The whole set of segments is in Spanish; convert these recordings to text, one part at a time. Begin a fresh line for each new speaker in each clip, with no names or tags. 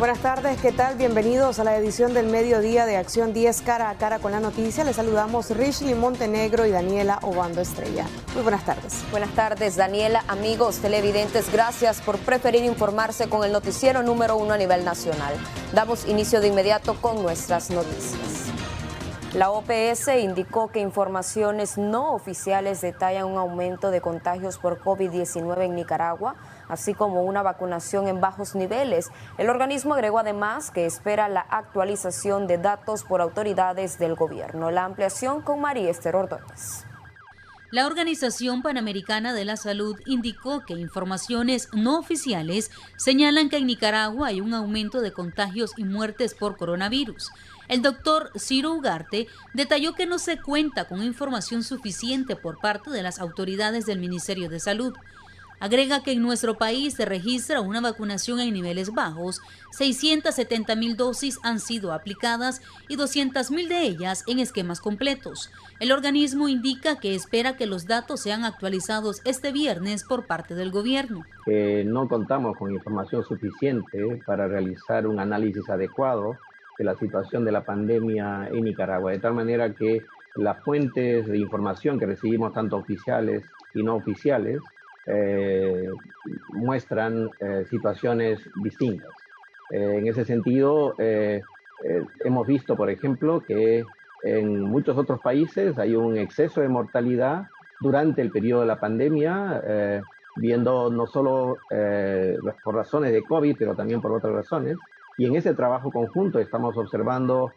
Buenas tardes, ¿qué tal? Bienvenidos a la edición del mediodía de Acción 10 cara a cara con la noticia. Les saludamos Rishley Montenegro y Daniela Obando Estrella. Muy buenas tardes.
Buenas tardes, Daniela. Amigos televidentes, gracias por preferir informarse con el noticiero número 1 a nivel nacional. Damos inicio de inmediato con nuestras noticias. La OPS indicó que informaciones no oficiales detallan un aumento de contagios por COVID-19 en Nicaragua, así como una vacunación en bajos niveles. El organismo agregó además que espera la actualización de datos por autoridades del gobierno. La ampliación con María Esther Ordóñez.
La Organización Panamericana de la Salud indicó que informaciones no oficiales señalan que en Nicaragua hay un aumento de contagios y muertes por coronavirus. El doctor Ciro Ugarte detalló que no se cuenta con información suficiente por parte de las autoridades del Ministerio de Salud. Agrega que en nuestro país se registra una vacunación en niveles bajos, 670.000 dosis han sido aplicadas y 200.000 de ellas en esquemas completos. El organismo indica que espera que los datos sean actualizados este viernes por parte del gobierno.
No contamos con información suficiente para realizar un análisis adecuado de la situación de la pandemia en Nicaragua, de tal manera que las fuentes de información que recibimos, tanto oficiales y no oficiales, muestran situaciones distintas. En ese sentido, hemos visto, por ejemplo, que en muchos otros países hay un exceso de mortalidad durante el periodo de la pandemia, viendo no solo por razones de COVID, pero también por otras razones. Y en ese trabajo conjunto estamos observando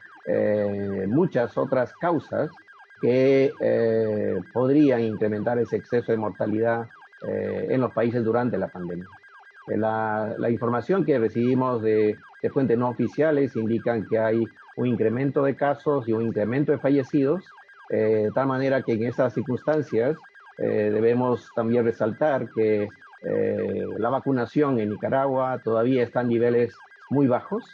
muchas otras causas que podrían incrementar ese exceso de mortalidad en los países durante la pandemia. La información que recibimos de fuentes no oficiales indican que hay un incremento de casos y un incremento de fallecidos, de tal manera que en esas circunstancias debemos también resaltar que la vacunación en Nicaragua todavía está en niveles muy bajos,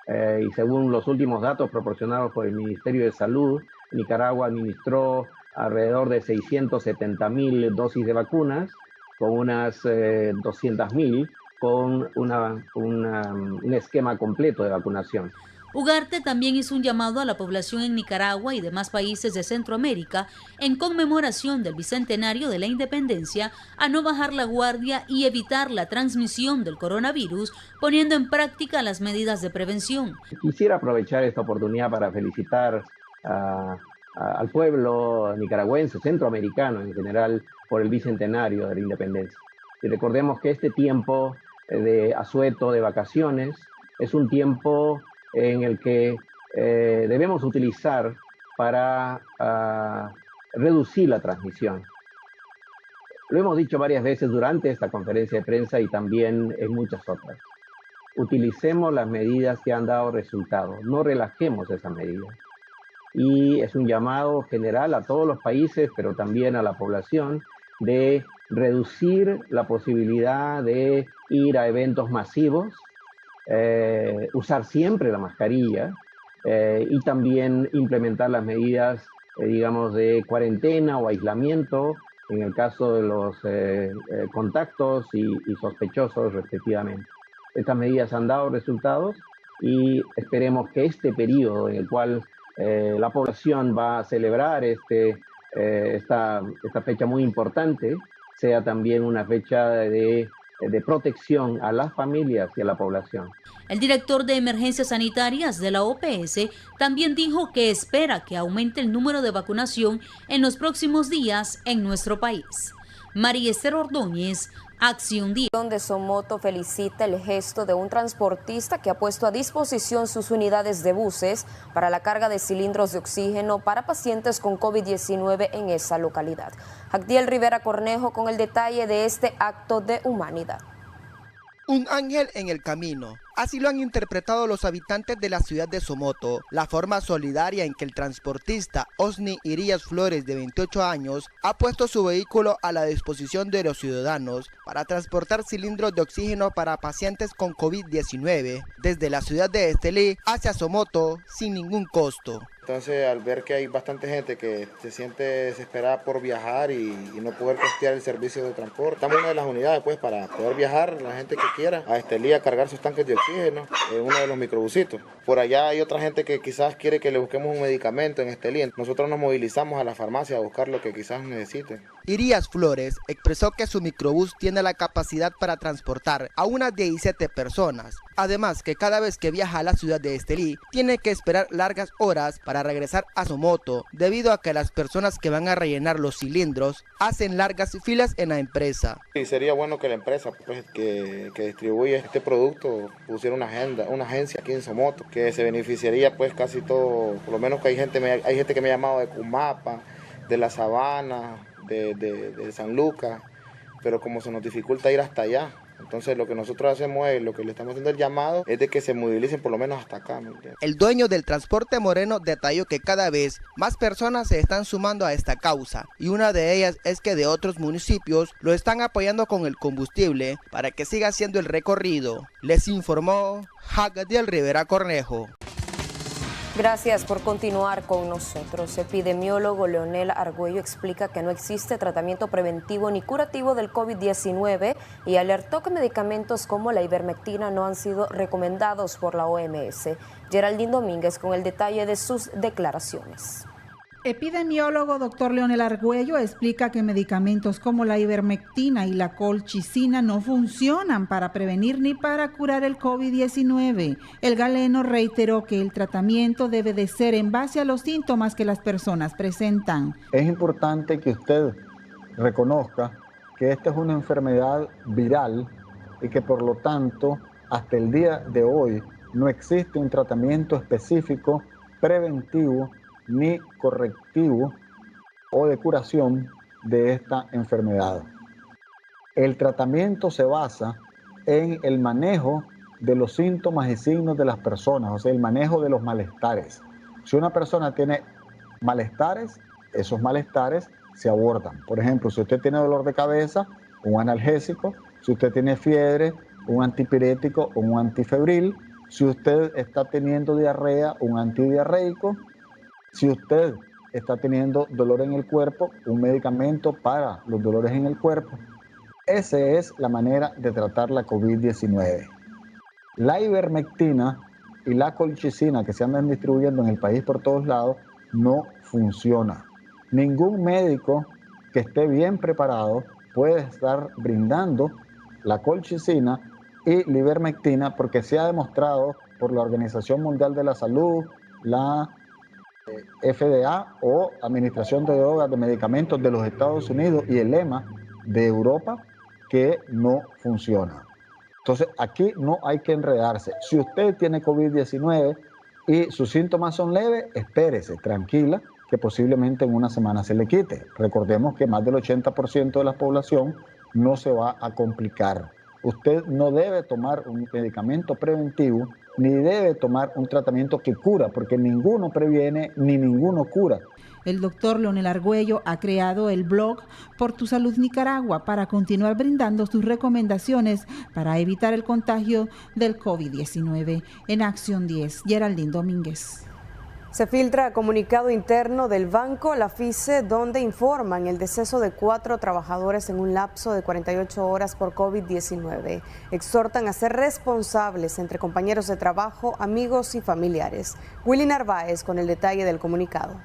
y según los últimos datos proporcionados por el Ministerio de Salud, Nicaragua administró alrededor de 670.000 dosis de vacunas, con unas 200.000 con un esquema completo de vacunación.
Ugarte también hizo un llamado a la población en Nicaragua y demás países de Centroamérica en conmemoración del bicentenario de la independencia a no bajar la guardia y evitar la transmisión del coronavirus, poniendo en práctica las medidas de prevención.
Quisiera aprovechar esta oportunidad para felicitar al pueblo nicaragüense, centroamericano en general, por el bicentenario de la independencia. Y recordemos que este tiempo de asueto, de vacaciones, es un tiempo en el que debemos utilizar para reducir la transmisión. Lo hemos dicho varias veces durante esta conferencia de prensa y también en muchas otras. Utilicemos las medidas que han dado resultado, no relajemos esas medidas. Y es un llamado general a todos los países, pero también a la población, de reducir la posibilidad de ir a eventos masivos, usar siempre la mascarilla y también implementar las medidas, digamos, de cuarentena o aislamiento en el caso de los contactos y sospechosos respectivamente. Estas medidas han dado resultados y esperemos que este periodo en el cual la población va a celebrar esta fecha muy importante sea también una fecha de protección a las familias y a la población.
El director de Emergencias Sanitarias de la OPS también dijo que espera que aumente el número de vacunación en los próximos días en nuestro país. María Esther Ordóñez, Acción 10.
De Somoto felicita el gesto de un transportista que ha puesto a disposición sus unidades de buses para la carga de cilindros de oxígeno para pacientes con COVID-19 en esa localidad. Jacdiel Rivera Cornejo con el detalle de este acto de humanidad.
Un ángel en el camino. Así lo han interpretado los habitantes de la ciudad de Somoto, la forma solidaria en que el transportista Osni Irías Flores, de 28 años, ha puesto su vehículo a la disposición de los ciudadanos para transportar cilindros de oxígeno para pacientes con COVID-19 desde la ciudad de Estelí hacia Somoto sin ningún costo.
Entonces, al ver que hay bastante gente que se siente desesperada por viajar y no poder costear el servicio de transporte, estamos en una de las unidades pues para poder viajar, la gente que quiera, a Estelí a cargar sus tanques de oxígeno, en uno de los microbusitos. Por allá hay otra gente que quizás quiere que le busquemos un medicamento en Estelí. Nosotros nos movilizamos a la farmacia a buscar lo que quizás necesiten.
Irías Flores expresó que su microbús tiene la capacidad para transportar a unas 17 personas. Además que cada vez que viaja a la ciudad de Estelí, tiene que esperar largas horas para regresar a su moto, debido a que las personas que van a rellenar los cilindros hacen largas filas en la empresa.
Y sería bueno que la empresa pues, que distribuye este producto pusiera una agencia aquí en Somoto, que se beneficiaría pues casi todo, por lo menos que hay gente que me ha llamado de Cumapa, de La Sabana, de San Lucas, pero como se nos dificulta ir hasta allá, entonces lo que nosotros hacemos es, lo que le estamos haciendo el llamado, es de que se movilicen por lo menos hasta acá.
El dueño del transporte Moreno detalló que cada vez más personas se están sumando a esta causa, y una de ellas es que de otros municipios lo están apoyando con el combustible para que siga haciendo el recorrido. Les informó Jagadiel Rivera Cornejo.
Gracias por continuar con nosotros. Epidemiólogo Leonel Argüello explica que no existe tratamiento preventivo ni curativo del COVID-19 y alertó que medicamentos como la ivermectina no han sido recomendados por la OMS. Geraldine Domínguez con el detalle de sus declaraciones.
Epidemiólogo Dr. Leonel Argüello explica que medicamentos como la ivermectina y la colchicina no funcionan para prevenir ni para curar el COVID-19. El galeno reiteró que el tratamiento debe de ser en base a los síntomas que las personas presentan.
Es importante que usted reconozca que esta es una enfermedad viral y que por lo tanto hasta el día de hoy no existe un tratamiento específico preventivo ni correctivo o de curación de esta enfermedad. El tratamiento se basa en el manejo de los síntomas y signos de las personas, o sea, el manejo de los malestares. Si una persona tiene malestares, esos malestares se abordan. Por ejemplo, si usted tiene dolor de cabeza, un analgésico. Si usted tiene fiebre, un antipirético o un antifebril. Si usted está teniendo diarrea, un antidiarreico. Si usted está teniendo dolor en el cuerpo, un medicamento para los dolores en el cuerpo. Esa es la manera de tratar la COVID-19. La ivermectina y la colchicina que se andan distribuyendo en el país por todos lados no funciona. Ningún médico que esté bien preparado puede estar brindando la colchicina y la ivermectina porque se ha demostrado por la Organización Mundial de la Salud, la FDA o Administración de Drogas de Medicamentos de los Estados Unidos y el EMA de Europa que no funciona. Entonces aquí no hay que enredarse. Si usted tiene COVID-19 y sus síntomas son leves, espérese, tranquila, que posiblemente en una semana se le quite. Recordemos que más del 80% de la población no se va a complicar. Usted no debe tomar un medicamento preventivo ni debe tomar un tratamiento que cura, porque ninguno previene ni ninguno cura.
El doctor Leonel Argüello ha creado el blog Por Tu Salud Nicaragua para continuar brindando sus recomendaciones para evitar el contagio del COVID-19. En Acción 10, Geraldine Domínguez.
Se filtra comunicado interno del banco La FICE donde informan el deceso de 4 trabajadores en un lapso de 48 horas por COVID-19. Exhortan a ser responsables entre compañeros de trabajo, amigos y familiares. Willy Narváez con el detalle del comunicado.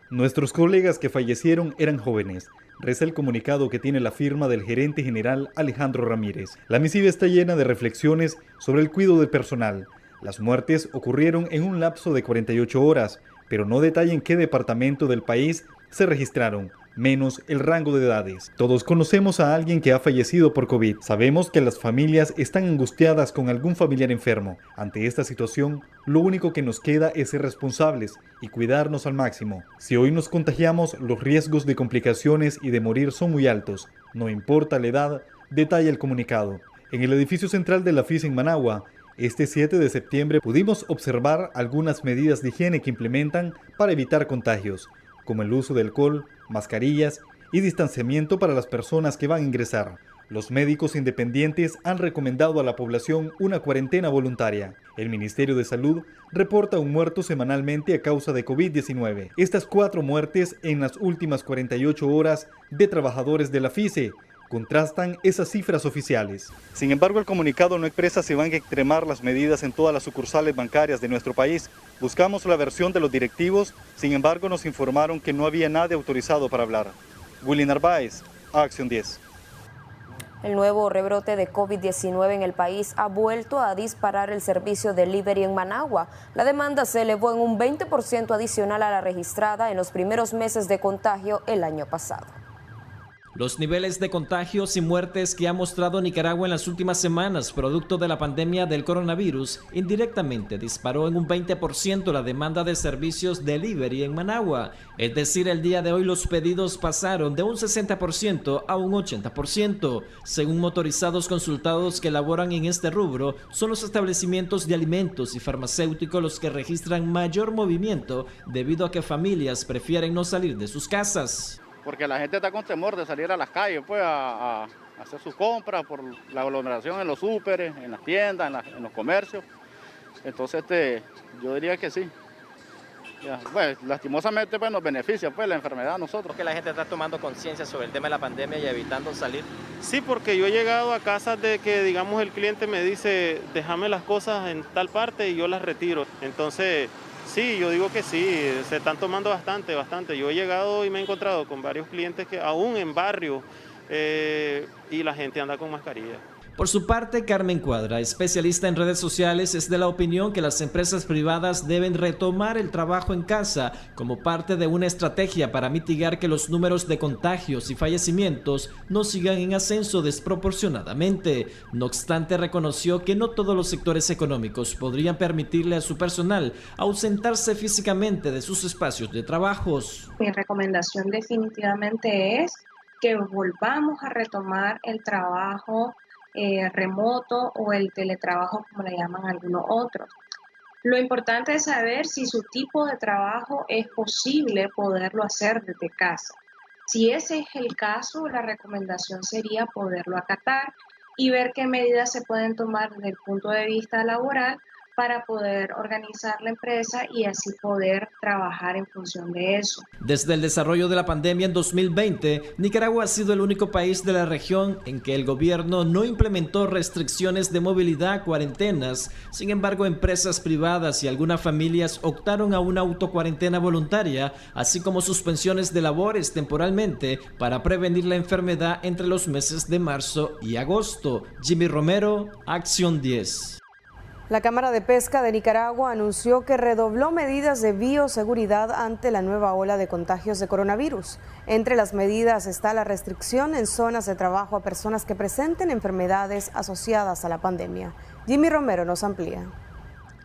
Nuestros colegas que fallecieron eran jóvenes. Reza el comunicado que tiene la firma del gerente general Alejandro Ramírez. La misiva está llena de reflexiones sobre el cuidado del personal. Las muertes ocurrieron en un lapso de 48 horas, pero no detallan qué departamento del país se registraron, menos el rango de edades. Todos conocemos a alguien que ha fallecido por COVID. Sabemos que las familias están angustiadas con algún familiar enfermo. Ante esta situación, lo único que nos queda es ser responsables y cuidarnos al máximo. Si hoy nos contagiamos, los riesgos de complicaciones y de morir son muy altos. No importa la edad, detalla el comunicado. En el edificio central de la FICE en Managua, este 7 de septiembre pudimos observar algunas medidas de higiene que implementan para evitar contagios, como el uso de alcohol, mascarillas y distanciamiento para las personas que van a ingresar. Los médicos independientes han recomendado a la población una cuarentena voluntaria. El Ministerio de Salud reporta un muerto semanalmente a causa de COVID-19. Estas 4 muertes en las últimas 48 horas de trabajadores de la FICE contrastan esas cifras oficiales. Sin embargo, el comunicado no expresa si van a extremar las medidas en todas las sucursales bancarias de nuestro país. Buscamos la versión de los directivos, sin embargo nos informaron que no había nadie autorizado para hablar. Willy Narváez, Acción 10.
El nuevo rebrote de COVID-19 en el país ha vuelto a disparar el servicio de delivery en Managua. La demanda se elevó en un 20% adicional a la registrada en los primeros meses de contagio el año pasado.
Los niveles de contagios y muertes que ha mostrado Nicaragua en las últimas semanas, producto de la pandemia del coronavirus, indirectamente disparó en un 20% la demanda de servicios delivery en Managua. Es decir, el día de hoy los pedidos pasaron de un 60% a un 80%. Según motorizados consultados que laboran en este rubro, son los establecimientos de alimentos y farmacéuticos los que registran mayor movimiento debido a que familias prefieren no salir de sus casas.
Porque la gente está con temor de salir a las calles pues a hacer sus compras por la aglomeración en los súperes, en las tiendas, en los comercios. Entonces yo diría que sí. Ya, pues, lastimosamente pues, nos beneficia pues, la enfermedad a nosotros.
¿Que la gente está tomando conciencia sobre el tema de la pandemia y evitando salir?
Sí, porque yo he llegado a casas de que, digamos, el cliente me dice, déjame las cosas en tal parte y yo las retiro. Entonces, sí, yo digo que sí, se están tomando bastante. Yo he llegado y me he encontrado con varios clientes que aún en barrio y la gente anda con mascarilla.
Por su parte, Carmen Cuadra, especialista en redes sociales, es de la opinión que las empresas privadas deben retomar el trabajo en casa como parte de una estrategia para mitigar que los números de contagios y fallecimientos no sigan en ascenso desproporcionadamente. No obstante, reconoció que no todos los sectores económicos podrían permitirle a su personal ausentarse físicamente de sus espacios de trabajos.
Mi recomendación definitivamente es que volvamos a retomar el trabajo remoto o el teletrabajo, como le llaman algunos otros. Lo importante es saber si su tipo de trabajo es posible poderlo hacer desde casa. Si ese es el caso, la recomendación sería poderlo acatar y ver qué medidas se pueden tomar desde el punto de vista laboral para poder organizar la empresa y así poder trabajar en función de eso.
Desde el desarrollo de la pandemia en 2020, Nicaragua ha sido el único país de la región en que el gobierno no implementó restricciones de movilidad, cuarentenas. Sin embargo, empresas privadas y algunas familias optaron a una autocuarentena voluntaria, así como suspensiones de labores temporalmente para prevenir la enfermedad entre los meses de marzo y agosto. Jimmy Romero, Acción 10.
La Cámara de Pesca de Nicaragua anunció que redobló medidas de bioseguridad ante la nueva ola de contagios de coronavirus. Entre las medidas está la restricción en zonas de trabajo a personas que presenten enfermedades asociadas a la pandemia. Jimmy Romero nos amplía.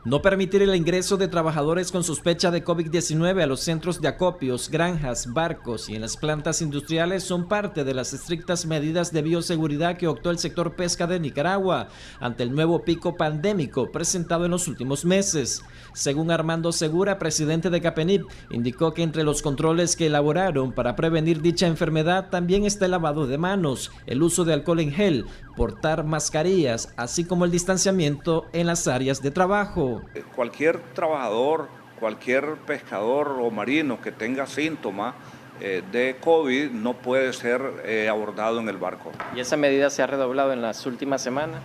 No permitir el ingreso de trabajadores con sospecha de COVID-19 a los centros de acopios, granjas, barcos y en las plantas industriales son parte de las estrictas medidas de bioseguridad que optó el sector pesca de Nicaragua ante el nuevo pico pandémico presentado en los últimos meses. Según Armando Segura, presidente de CAPENIP, indicó que entre los controles que elaboraron para prevenir dicha enfermedad también está el lavado de manos, el uso de alcohol en gel, portar mascarillas, así como el distanciamiento en las áreas de trabajo.
Cualquier trabajador, cualquier pescador o marino que tenga síntomas de COVID no puede ser abordado en el barco.
¿Y esa medida se ha redoblado en las últimas semanas?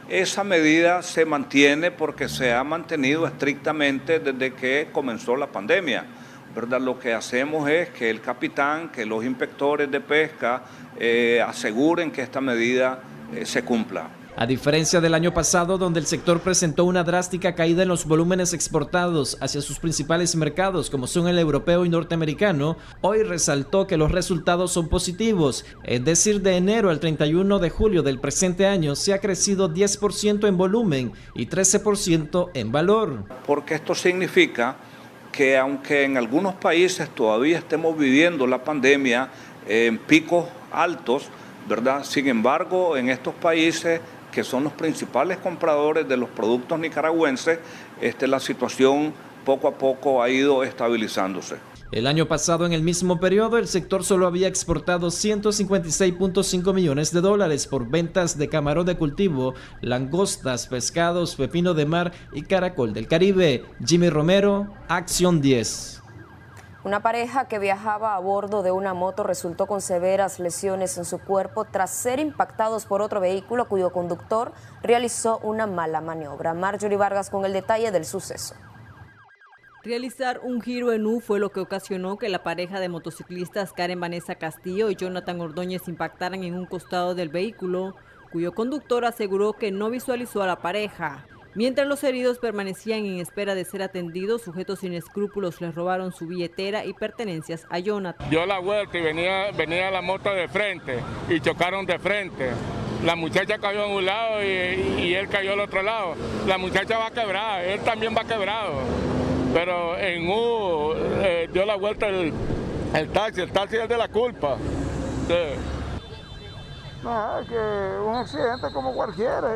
Esa medida se mantiene porque se ha mantenido estrictamente desde que comenzó la pandemia, ¿verdad? Lo que hacemos es que el capitán, que los inspectores de pesca aseguren que esta medida se cumpla.
A diferencia del año pasado, donde el sector presentó una drástica caída en los volúmenes exportados hacia sus principales mercados, como son el europeo y norteamericano, hoy resaltó que los resultados son positivos. Es decir, de enero al 31 de julio del presente año se ha crecido 10% en volumen y 13% en valor.
Porque esto significa que aunque en algunos países todavía estemos viviendo la pandemia en picos altos, ¿verdad? Sin embargo, en estos países que son los principales compradores de los productos nicaragüenses, la situación poco a poco ha ido estabilizándose.
El año pasado, en el mismo periodo, el sector solo había exportado $156.5 millones por ventas de camarón de cultivo, langostas, pescados, pepino de mar y caracol del Caribe. Jimmy Romero, Acción 10.
Una pareja que viajaba a bordo de una moto resultó con severas lesiones en su cuerpo tras ser impactados por otro vehículo cuyo conductor realizó una mala maniobra. Marjorie Vargas con el detalle del suceso.
Realizar un giro en U fue lo que ocasionó que la pareja de motociclistas Karen Vanessa Castillo y Jonathan Ordóñez impactaran en un costado del vehículo, cuyo conductor aseguró que no visualizó a la pareja. Mientras los heridos permanecían en espera de ser atendidos, sujetos sin escrúpulos les robaron su billetera y pertenencias a Jonathan.
Dio la vuelta y venía la moto de frente y chocaron de frente. La muchacha cayó en un lado y él cayó al otro lado. La muchacha va quebrada, él también va quebrado. Pero en U dio la vuelta el taxi es de la culpa. Sí.
No, es que un accidente como cualquiera.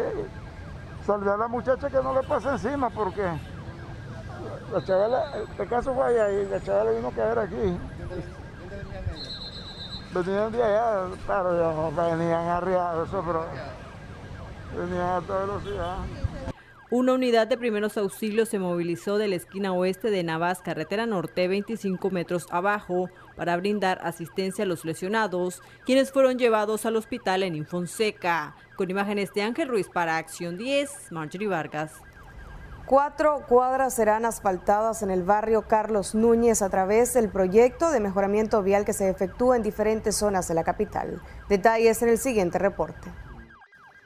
Salve a la muchacha que no le pase encima porque la chavala, el caso fue allá y la chavala vino a caer aquí. Venían de allá, claro, ya no venían arriados, pero venían a toda velocidad.
Una unidad de primeros auxilios se movilizó de la esquina oeste de Navas, carretera norte, 25 metros abajo, para brindar asistencia a los lesionados, quienes fueron llevados al hospital en Infonseca. Con imágenes de Ángel Ruiz para Acción 10, Marjorie Vargas.
4 cuadras serán asfaltadas en el barrio Carlos Núñez a través del proyecto de mejoramiento vial que se efectúa en diferentes zonas de la capital. Detalles en el siguiente reporte.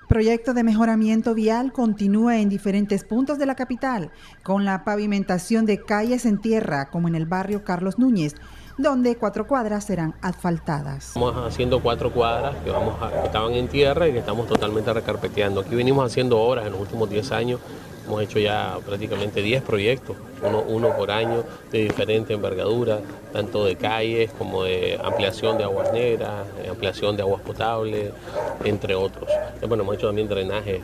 Proyecto de mejoramiento vial continúa en diferentes puntos de la capital, con la pavimentación de calles en tierra, como en el barrio Carlos Núñez, donde 4 cuadras serán asfaltadas.
Estamos haciendo 4 cuadras que estaban en tierra y que estamos totalmente recarpeteando. Aquí venimos haciendo obras en los últimos 10 años. Hemos hecho ya prácticamente 10 proyectos, uno por año, de diferente envergadura, tanto de calles como de ampliación de aguas negras, ampliación de aguas potables, entre otros. Bueno, hemos hecho también drenajes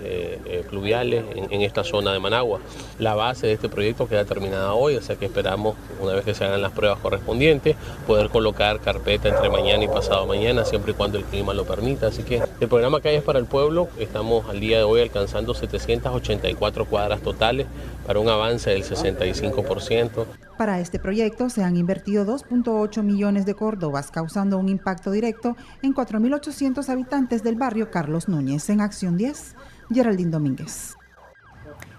pluviales en esta zona de Managua. La base de este proyecto queda terminada hoy, o sea que esperamos, una vez que se hagan las pruebas correspondientes, poder colocar carpeta entre mañana y pasado mañana, siempre y cuando el clima lo permita. Así que el programa Calles para el Pueblo, estamos al día de hoy alcanzando 784 cuadras totales para un avance del 65%.
Para este proyecto se han invertido 2.8 millones de córdobas, causando un impacto directo en 4.800 habitantes del barrio Carlos Núñez. En Acción 10, Geraldine Domínguez.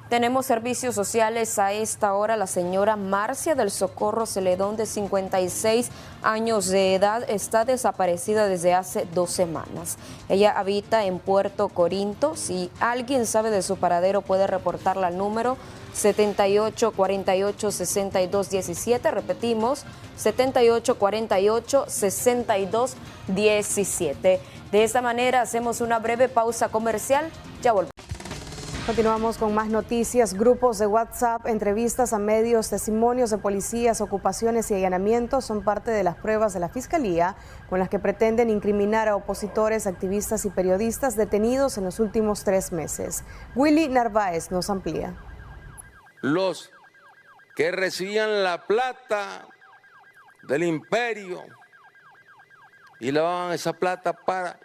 Tenemos servicios sociales a esta hora. La señora Marcia del Socorro Celedón, de 56 años de edad, está desaparecida desde hace 2 semanas. Ella habita en Puerto Corinto. Si alguien sabe de su paradero, puede reportarla al número 7848-6217. Repetimos, 7848-6217. De esta manera hacemos una breve pausa comercial. Ya volvemos.
Continuamos con más noticias. Grupos de WhatsApp, entrevistas a medios, testimonios de policías, ocupaciones y allanamientos son parte de las pruebas de la Fiscalía con las que pretenden incriminar a opositores, activistas y periodistas detenidos en los últimos 3 meses. Willy Narváez nos amplía.
Los que recibían la plata del imperio y lavaban esa plata para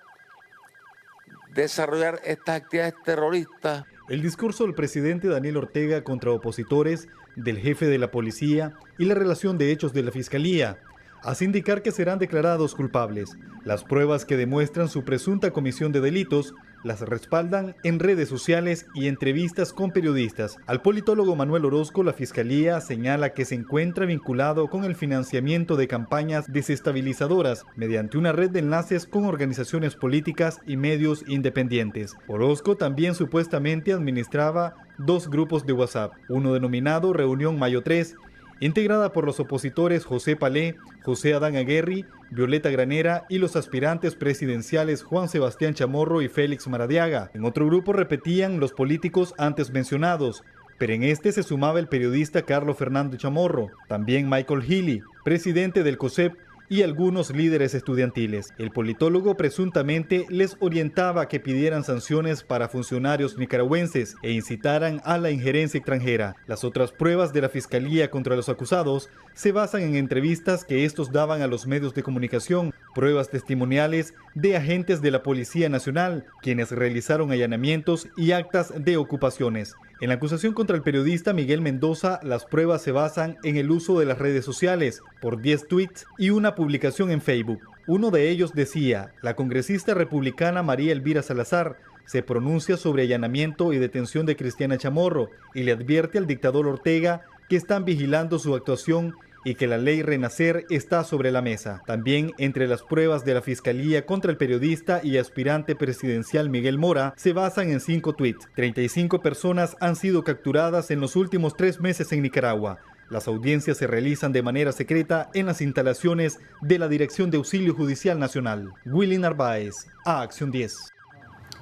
desarrollar estas actividades terroristas.
El discurso del presidente Daniel Ortega contra opositores, del jefe de la policía y la relación de hechos de la Fiscalía hace indicar que serán declarados culpables. Las pruebas que demuestran su presunta comisión de delitos las respaldan en redes sociales y entrevistas con periodistas. Al politólogo Manuel Orozco, la Fiscalía señala que se encuentra vinculado con el financiamiento de campañas desestabilizadoras mediante una red de enlaces con organizaciones políticas y medios independientes. Orozco también supuestamente administraba 2 grupos de WhatsApp, uno denominado Reunión Mayo 3, integrada por los opositores José Palé, José Adán Aguerri, Violeta Granera y los aspirantes presidenciales Juan Sebastián Chamorro y Félix Maradiaga. En otro grupo repetían los políticos antes mencionados, pero en este se sumaba el periodista Carlos Fernando Chamorro, también Michael Healy, presidente del COSEP, y algunos líderes estudiantiles. El politólogo presuntamente les orientaba a que pidieran sanciones para funcionarios nicaragüenses e incitaran a la injerencia extranjera. Las otras pruebas de la Fiscalía contra los acusados se basan en entrevistas que estos daban a los medios de comunicación, pruebas testimoniales de agentes de la Policía Nacional, quienes realizaron allanamientos y actas de ocupaciones. En la acusación contra el periodista Miguel Mendoza, las pruebas se basan en el uso de las redes sociales, por 10 tweets y una publicación en Facebook. Uno de ellos decía: la congresista republicana María Elvira Salazar se pronuncia sobre allanamiento y detención de Cristiana Chamorro y le advierte al dictador Ortega que están vigilando su actuación y que la ley Renacer está sobre la mesa. También entre las pruebas de la Fiscalía contra el periodista y aspirante presidencial Miguel Mora se basan en 5 tweets. 35 personas han sido capturadas en los últimos 3 meses en Nicaragua. Las audiencias se realizan de manera secreta en las instalaciones de la Dirección de Auxilio Judicial Nacional. Willy Narváez, a Acción 10.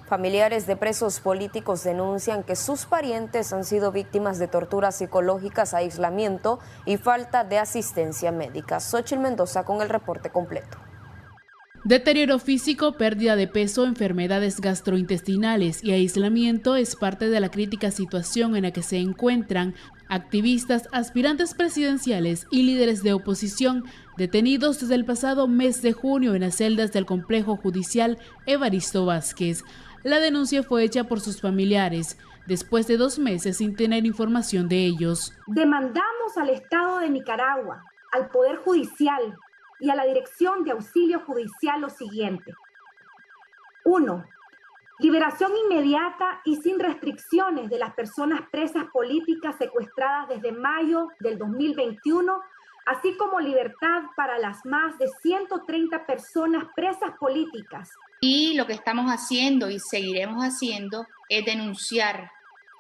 Familiares de presos políticos denuncian que sus parientes han sido víctimas de torturas psicológicas, aislamiento y falta de asistencia médica. Xochitl Mendoza con el reporte completo.
Deterioro físico, pérdida de peso, enfermedades gastrointestinales y aislamiento es parte de la crítica situación en la que se encuentran activistas, aspirantes presidenciales y líderes de oposición detenidos desde el pasado mes de junio en las celdas del complejo judicial Evaristo Vázquez. La denuncia fue hecha por sus familiares, después de 2 meses sin tener información de ellos.
Demandamos al Estado de Nicaragua, al Poder Judicial y a la Dirección de Auxilio Judicial lo siguiente. 1. Liberación inmediata y sin restricciones de las personas presas políticas secuestradas desde mayo del 2021, así como libertad para las más de 130 personas presas políticas.
Y lo que estamos haciendo y seguiremos haciendo es denunciar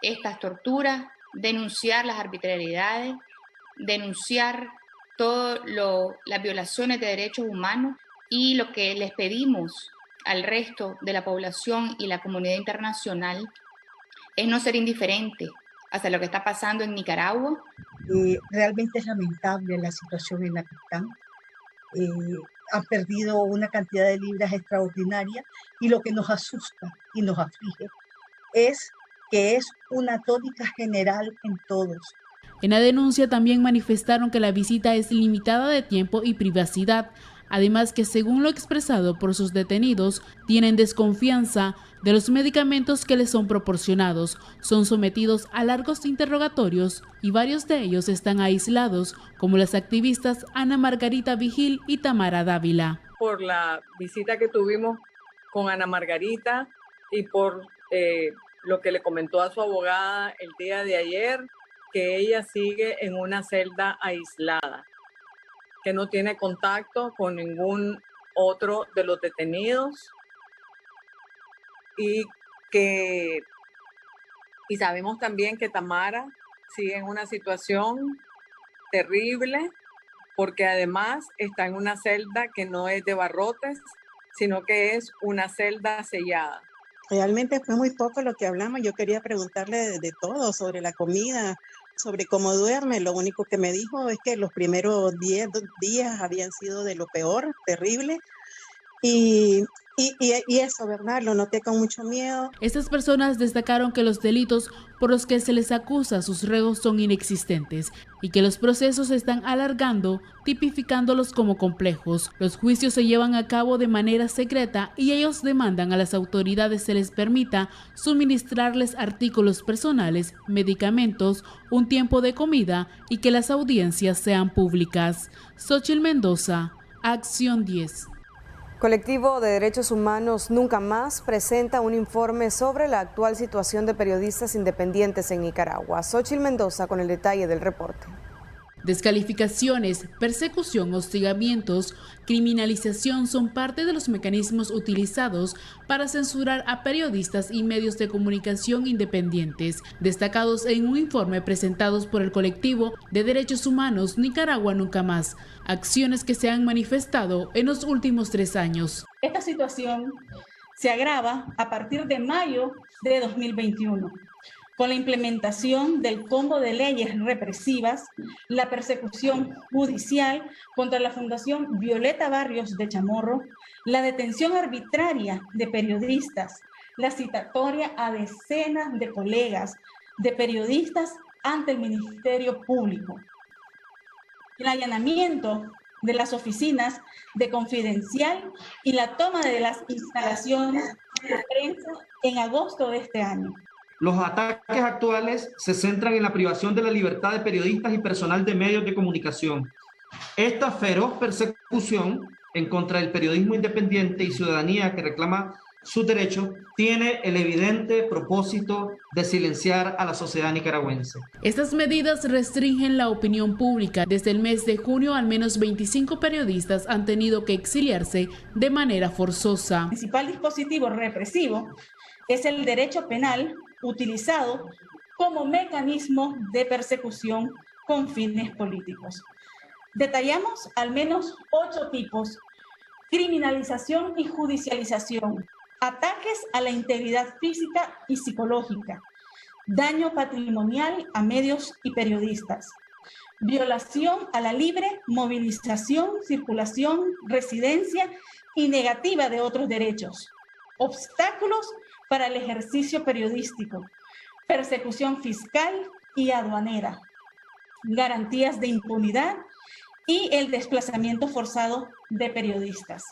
estas torturas, denunciar las arbitrariedades, denunciar todas las violaciones de derechos humanos, y lo que les pedimos al resto de la población y la comunidad internacional es no ser indiferente hacia lo que está pasando en Nicaragua.
Realmente es lamentable la situación en la que están. Han perdido una cantidad de libras extraordinaria, y lo que nos asusta y nos aflige es que es una tónica general en todos.
En la denuncia también manifestaron que la visita es limitada de tiempo y privacidad, además que según lo expresado por sus detenidos, tienen desconfianza de los medicamentos que les son proporcionados, son sometidos a largos interrogatorios y varios de ellos están aislados, como las activistas Ana Margarita Vigil y Tamara Dávila.
Por la visita que tuvimos con Ana Margarita y por lo que le comentó a su abogada el día de ayer, que ella sigue en una celda aislada, que no tiene contacto con ningún otro de los detenidos, y sabemos también que Tamara sigue en una situación terrible, porque además está en una celda que no es de barrotes, sino que es una celda sellada.
Realmente fue muy poco lo que hablamos. Yo quería preguntarle de todo, sobre la comida, sobre cómo duerme. Lo único que me dijo es que los primeros 10 días habían sido de lo peor, terrible. Y eso, ¿verdad? Lo noté con mucho miedo.
Estas personas destacaron que los delitos por los que se les acusa a sus reos son inexistentes y que los procesos se están alargando, tipificándolos como complejos. Los juicios se llevan a cabo de manera secreta y ellos demandan a las autoridades se les permita suministrarles artículos personales, medicamentos, un tiempo de comida y que las audiencias sean públicas. Xochitl Mendoza, Acción 10.
Colectivo de Derechos Humanos Nunca Más presenta un informe sobre la actual situación de periodistas independientes en Nicaragua. Xochitl Mendoza con el detalle del reporte.
Descalificaciones, persecución, hostigamientos, criminalización son parte de los mecanismos utilizados para censurar a periodistas y medios de comunicación independientes, destacados en un informe presentado por el colectivo de Derechos Humanos Nicaragua Nunca Más, acciones que se han manifestado en los últimos 3 años.
Esta situación se agrava a partir de mayo de 2021,
con la implementación del combo de leyes represivas, la persecución judicial contra la Fundación Violeta Barrios de Chamorro, la detención arbitraria de periodistas, la citatoria a decenas de colegas de periodistas ante el Ministerio Público, el allanamiento de las oficinas de Confidencial y la toma de las instalaciones de prensa en agosto de este año.
Los ataques actuales se centran en la privación de la libertad de periodistas y personal de medios de comunicación. Esta feroz persecución en contra del periodismo independiente y ciudadanía que reclama sus derechos tiene el evidente propósito de silenciar a la sociedad nicaragüense.
Estas medidas restringen la opinión pública. Desde el mes de junio, al menos 25 periodistas han tenido que exiliarse de manera forzosa.
El principal dispositivo represivo es el derecho penal utilizado como mecanismo de persecución con fines políticos. Detallamos al menos 8 tipos: criminalización y judicialización, ataques a la integridad física y psicológica, daño patrimonial a medios y periodistas, violación a la libre movilización, circulación, residencia y negativa de otros derechos, obstáculos para el ejercicio periodístico, persecución fiscal y aduanera, garantías de impunidad y el desplazamiento forzado de periodistas.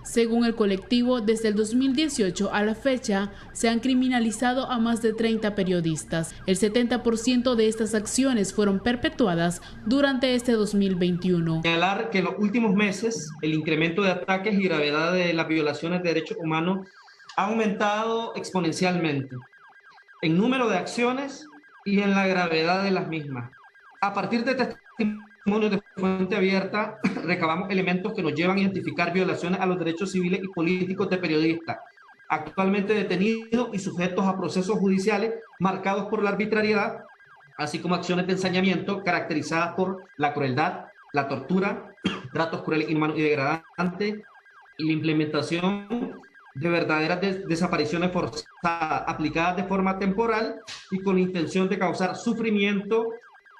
Según el colectivo, desde el 2018 a la fecha se han criminalizado a más de 30 periodistas. El 70% de estas acciones fueron perpetuadas durante este 2021.
Señalar que en los últimos meses el incremento de ataques y gravedad de las violaciones de derechos humanos ha aumentado exponencialmente en número de acciones y en la gravedad de las mismas. A partir de testimonios de fuente abierta, recabamos elementos que nos llevan a identificar violaciones a los derechos civiles y políticos de periodistas, actualmente detenidos y sujetos a procesos judiciales marcados por la arbitrariedad, así como acciones de ensañamiento caracterizadas por la crueldad, la tortura, tratos crueles, inhumanos y degradantes, y la implementación de verdaderas desapariciones forzadas aplicadas de forma temporal y con la intención de causar sufrimiento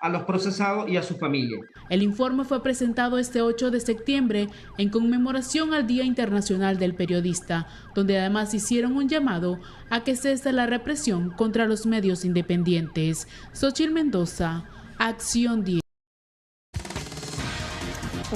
a los procesados y a sus familias.
El informe fue presentado este 8 de septiembre en conmemoración al Día Internacional del Periodista, donde además hicieron un llamado a que cese la represión contra los medios independientes. Xochitl Mendoza, Acción 10.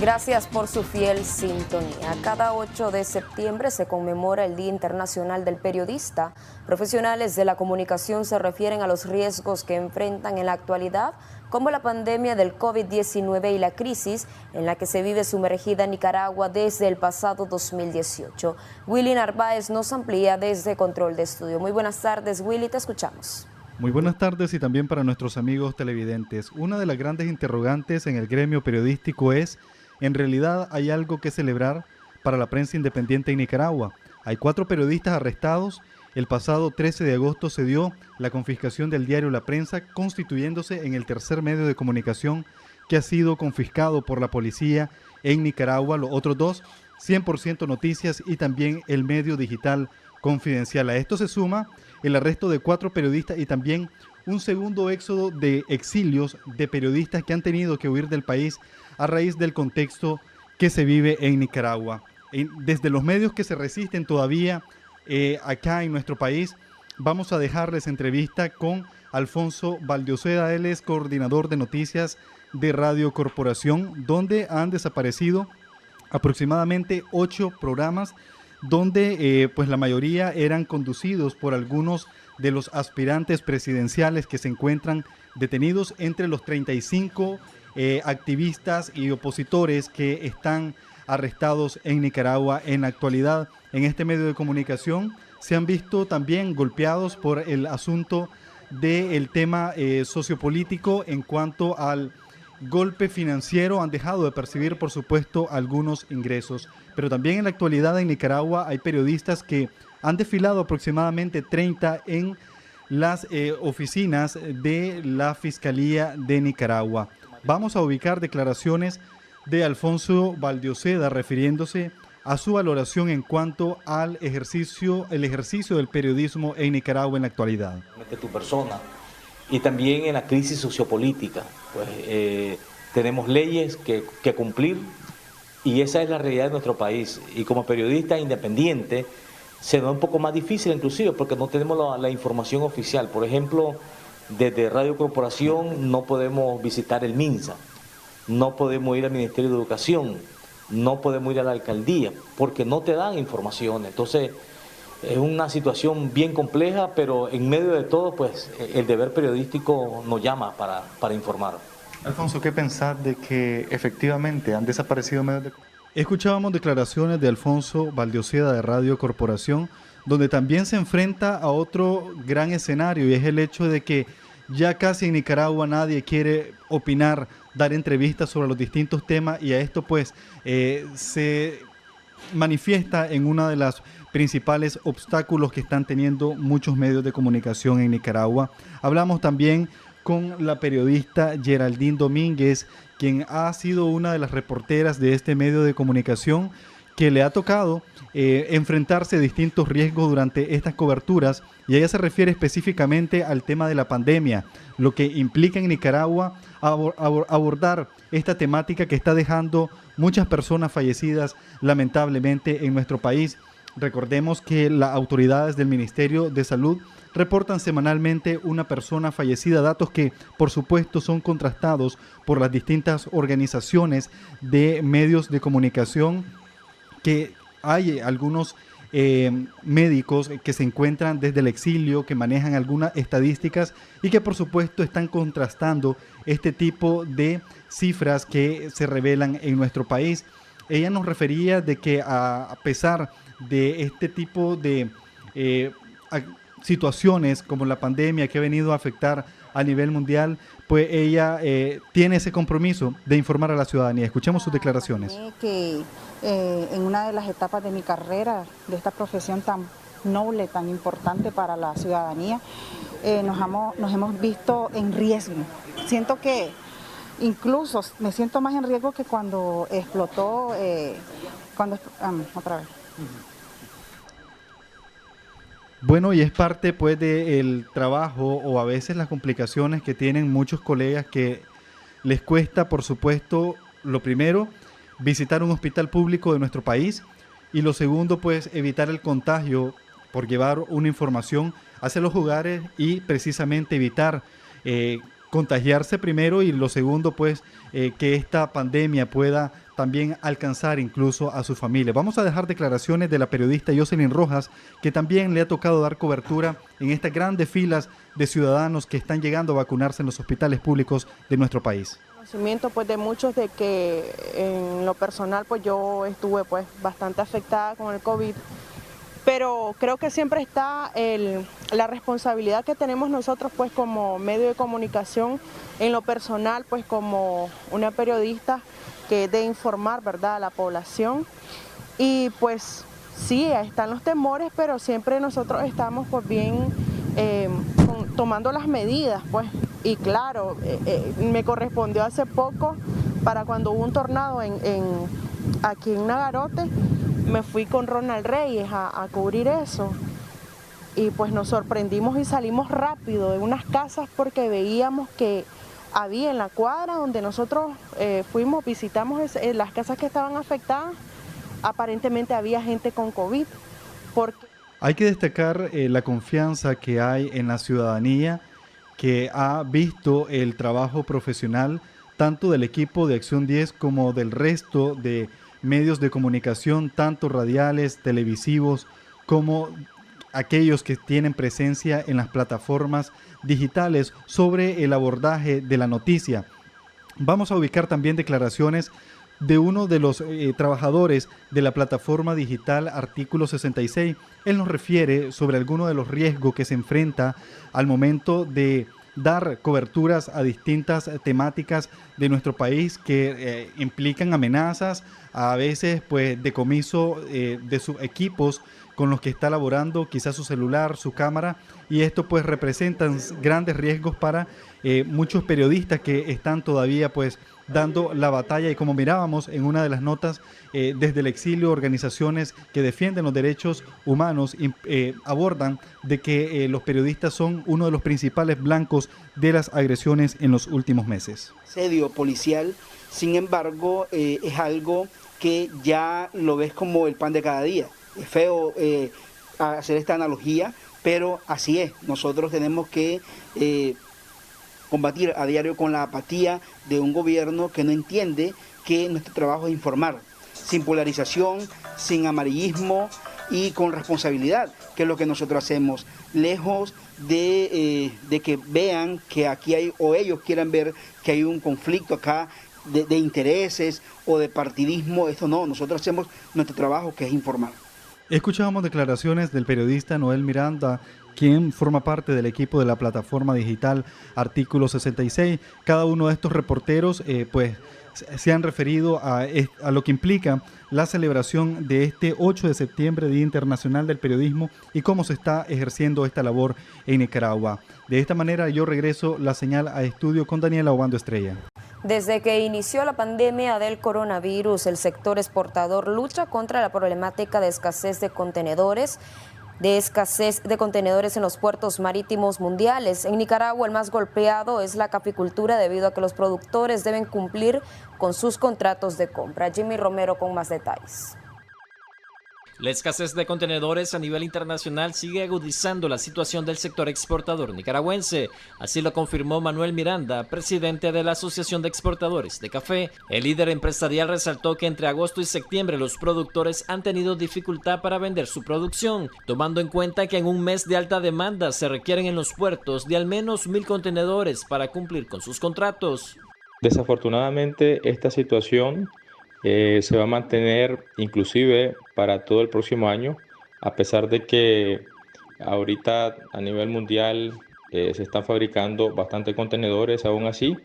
Gracias por su fiel sintonía. Cada 8 de septiembre se conmemora el Día Internacional del Periodista. Profesionales de la comunicación se refieren a los riesgos que enfrentan en la actualidad, como la pandemia del COVID-19 y la crisis en la que se vive sumergida Nicaragua desde el pasado 2018. Willy Narváez nos amplía desde Control de Estudio. Muy buenas tardes, Willy, te escuchamos.
Muy buenas tardes y también para nuestros amigos televidentes. Una de las grandes interrogantes en el gremio periodístico es: ¿en realidad hay algo que celebrar para la prensa independiente en Nicaragua? Hay 4 periodistas arrestados. El pasado 13 de agosto se dio la confiscación del diario La Prensa, constituyéndose en el tercer medio de comunicación que ha sido confiscado por la policía en Nicaragua. Los otros 2, 100% Noticias y también el medio digital Confidencial. A esto se suma el arresto de 4 periodistas y también un segundo éxodo de exilios de periodistas que han tenido que huir del país a raíz del contexto que se vive en Nicaragua. Desde los medios que se resisten todavía acá en nuestro país, vamos a dejarles entrevista con Alfonso Valdioseda. Él es coordinador de noticias de Radio Corporación, donde han desaparecido aproximadamente 8 programas, donde pues la mayoría eran conducidos por algunos de los aspirantes presidenciales que se encuentran detenidos. Entre los 35 activistas y opositores que están arrestados en Nicaragua en la actualidad. En este medio de comunicación se han visto también golpeados por el asunto del tema sociopolítico. En cuanto al golpe financiero, han dejado de percibir, por supuesto, algunos ingresos. Pero también en la actualidad en Nicaragua hay periodistas que han desfilado aproximadamente 30 en las oficinas de la Fiscalía de Nicaragua. Vamos a ubicar declaraciones de Alfonso Valdioseda refiriéndose a su valoración en cuanto al ejercicio del periodismo en Nicaragua en la actualidad.
Tu persona y también en la crisis sociopolítica. Pues tenemos leyes que cumplir y esa es la realidad de nuestro país. Y como periodista independiente se nos da un poco más difícil inclusive porque no tenemos la información oficial. Por ejemplo, desde Radio Corporación no podemos visitar el MINSA, no podemos ir al Ministerio de Educación, no podemos ir a la alcaldía porque no te dan información. Entonces es una situación bien compleja, pero en medio de todo pues el deber periodístico nos llama para informar.
Alfonso, ¿qué pensás de que efectivamente han desaparecido medios de comunicación? Escuchábamos declaraciones de Alfonso Valdioseda de Radio Corporación, donde también se enfrenta a otro gran escenario y es el hecho de que ya casi en Nicaragua nadie quiere opinar, dar entrevistas sobre los distintos temas y a esto pues se manifiesta en una de las principales obstáculos que están teniendo muchos medios de comunicación en Nicaragua. Hablamos también con la periodista Geraldine Domínguez, quien ha sido una de las reporteras de este medio de comunicación que le ha tocado enfrentarse a distintos riesgos durante estas coberturas y ella se refiere específicamente al tema de la pandemia, lo que implica en Nicaragua abordar esta temática que está dejando muchas personas fallecidas lamentablemente en nuestro país. Recordemos que las autoridades del Ministerio de Salud reportan semanalmente una persona fallecida, datos que por supuesto son contrastados por las distintas organizaciones de medios de comunicación, que hay algunos médicos que se encuentran desde el exilio, que manejan algunas estadísticas y que por supuesto están contrastando este tipo de cifras que se revelan en nuestro país. Ella nos refería de que a pesar de este tipo de situaciones como la pandemia que ha venido a afectar a nivel mundial, pues ella tiene ese compromiso de informar a la ciudadanía. Escuchemos sus declaraciones.
Que en una de las etapas de mi carrera, de esta profesión tan noble, tan importante para la ciudadanía, nos hemos visto en riesgo. Siento que incluso me siento más en riesgo que cuando explotó, otra vez.
Bueno, y es parte pues del trabajo o a veces las complicaciones que tienen muchos colegas que les cuesta, por supuesto, lo primero, visitar un hospital público de nuestro país y lo segundo, pues evitar el contagio por llevar una información hacia los hogares y precisamente evitar contagiarse primero y lo segundo, pues que esta pandemia pueda también alcanzar incluso a su familia. Vamos a dejar declaraciones de la periodista Jocelyn Rojas, que también le ha tocado dar cobertura en estas grandes filas de ciudadanos que están llegando a vacunarse en los hospitales públicos de nuestro país.
Conocimiento pues de muchos de que en lo personal pues yo estuve pues bastante afectada con el COVID, pero creo que siempre está la responsabilidad que tenemos nosotros pues como medio de comunicación, en lo personal pues como una periodista que es de informar, ¿verdad?, a la población. Y pues sí, están los temores, pero siempre nosotros estamos pues bien tomando las medidas, pues. Y claro, me correspondió hace poco, para cuando hubo un tornado aquí en Nagarote, me fui con Ronald Reyes a cubrir eso. Y pues nos sorprendimos y salimos rápido de unas casas porque veíamos que había en la cuadra donde nosotros fuimos, visitamos las casas que estaban afectadas, aparentemente había gente con COVID.
Hay que destacar la confianza que hay en la ciudadanía, que ha visto el trabajo profesional tanto del equipo de Acción 10 como del resto de medios de comunicación, tanto radiales, televisivos, como aquellos que tienen presencia en las plataformas digitales sobre el abordaje de la noticia. Vamos a ubicar también declaraciones de uno de los trabajadores de la plataforma digital Artículo 66. Él nos refiere sobre algunos de los riesgos que se enfrenta al momento de dar coberturas a distintas temáticas de nuestro país que implican amenazas, a veces pues decomiso de sus equipos con los que está laborando, quizás su celular, su cámara, y esto pues representan grandes riesgos para muchos periodistas que están todavía pues dando la batalla, y como mirábamos en una de las notas, desde el exilio, organizaciones que defienden los derechos humanos abordan de que los periodistas son uno de los principales blancos de las agresiones en los últimos meses.
Asedio policial, sin embargo, es algo que ya lo ves como el pan de cada día. Es feo hacer esta analogía, pero así es. Nosotros tenemos que combatir a diario con la apatía de un gobierno que no entiende que nuestro trabajo es informar, sin polarización, sin amarillismo y con responsabilidad, que es lo que nosotros hacemos, lejos de que vean que aquí hay, o ellos quieran ver que hay un conflicto acá de intereses o de partidismo. Eso no, nosotros hacemos nuestro trabajo, que es informar.
Escuchábamos declaraciones del periodista Noel Miranda, quien forma parte del equipo de la plataforma digital Artículo 66. Cada uno de estos reporteros pues se han referido a lo que implica la celebración de este 8 de septiembre, Día Internacional del Periodismo, y cómo se está ejerciendo esta labor en Nicaragua. De esta manera yo regreso la señal a estudio con Daniela Obando Estrella.
Desde que inició la pandemia del coronavirus, el sector exportador lucha contra la problemática de escasez de contenedores en los puertos marítimos mundiales. En Nicaragua, el más golpeado es la caficultura, debido a que los productores deben cumplir con sus contratos de compra. Jimmy Romero con más detalles.
La escasez de contenedores a nivel internacional sigue agudizando la situación del sector exportador nicaragüense. Así lo confirmó Manuel Miranda, presidente de la Asociación de Exportadores de Café. El líder empresarial resaltó que entre agosto y septiembre los productores han tenido dificultad para vender su producción, tomando en cuenta que en un mes de alta demanda se requieren en los puertos de al menos 1,000 contenedores para cumplir con sus contratos.
Desafortunadamente, esta situación se va a mantener inclusive para todo el próximo año, a pesar de que ahorita a nivel mundial se están fabricando bastantes contenedores. Aún así,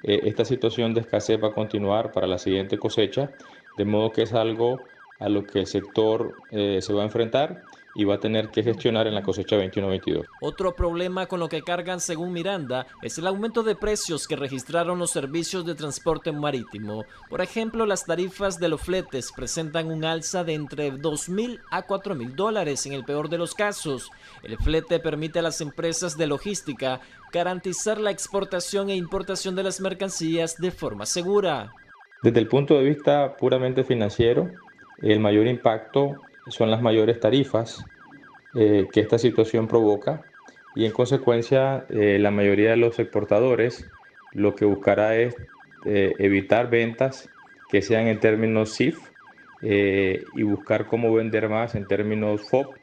esta situación de escasez va a continuar para la siguiente cosecha, de modo que es algo a lo que el sector se va a enfrentar y va a tener que gestionar en la cosecha 21-22.
Otro problema con lo que cargan, según Miranda, es el aumento de precios que registraron los servicios de transporte marítimo. Por ejemplo, las tarifas de los fletes presentan un alza de entre $2,000 a $4,000 en el peor de los casos. El flete permite a las empresas de logística garantizar la exportación e importación de las mercancías de forma segura.
Desde el punto de vista puramente financiero, el mayor impacto son las mayores tarifas que esta situación provoca, y en consecuencia la mayoría de los exportadores lo que buscará es evitar ventas que sean en términos CIF y buscar cómo vender más en términos FOB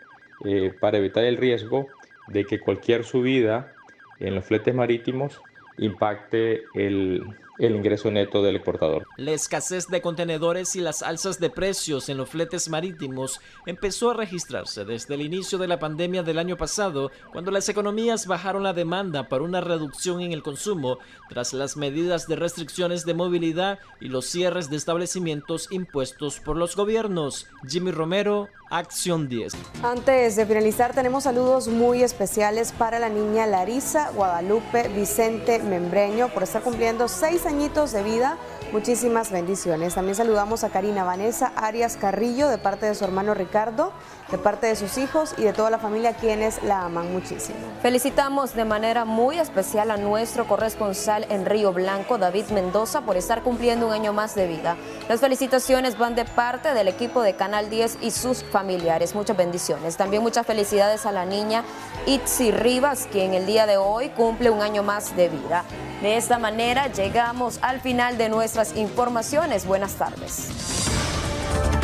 para evitar el riesgo de que cualquier subida en los fletes marítimos impacte el ingreso neto del exportador.
La escasez de contenedores y las alzas de precios en los fletes marítimos empezó a registrarse desde el inicio de la pandemia del año pasado, cuando las economías bajaron la demanda para una reducción en el consumo tras las medidas de restricciones de movilidad y los cierres de establecimientos impuestos por los gobiernos. Jimmy Romero, Acción 10.
Antes de finalizar, tenemos saludos muy especiales para la niña Larisa Guadalupe Vicente Membreño por estar cumpliendo 6 añitos de vida. Muchísimas bendiciones. También saludamos a Karina Vanessa Arias Carrillo, de parte de su hermano Ricardo, de parte de sus hijos y de toda la familia, quienes la aman muchísimo.
Felicitamos de manera muy especial a nuestro corresponsal en Río Blanco, David Mendoza, por estar cumpliendo un año más de vida. Las felicitaciones van de parte del equipo de Canal 10 y sus familiares. Muchas bendiciones. También muchas felicidades a la niña Itzi Rivas, quien el día de hoy cumple un año más de vida. De esta manera llegamos al final de nuestras informaciones. Buenas tardes.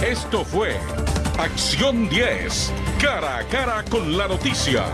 Esto fue Acción 10, cara a cara con la noticia.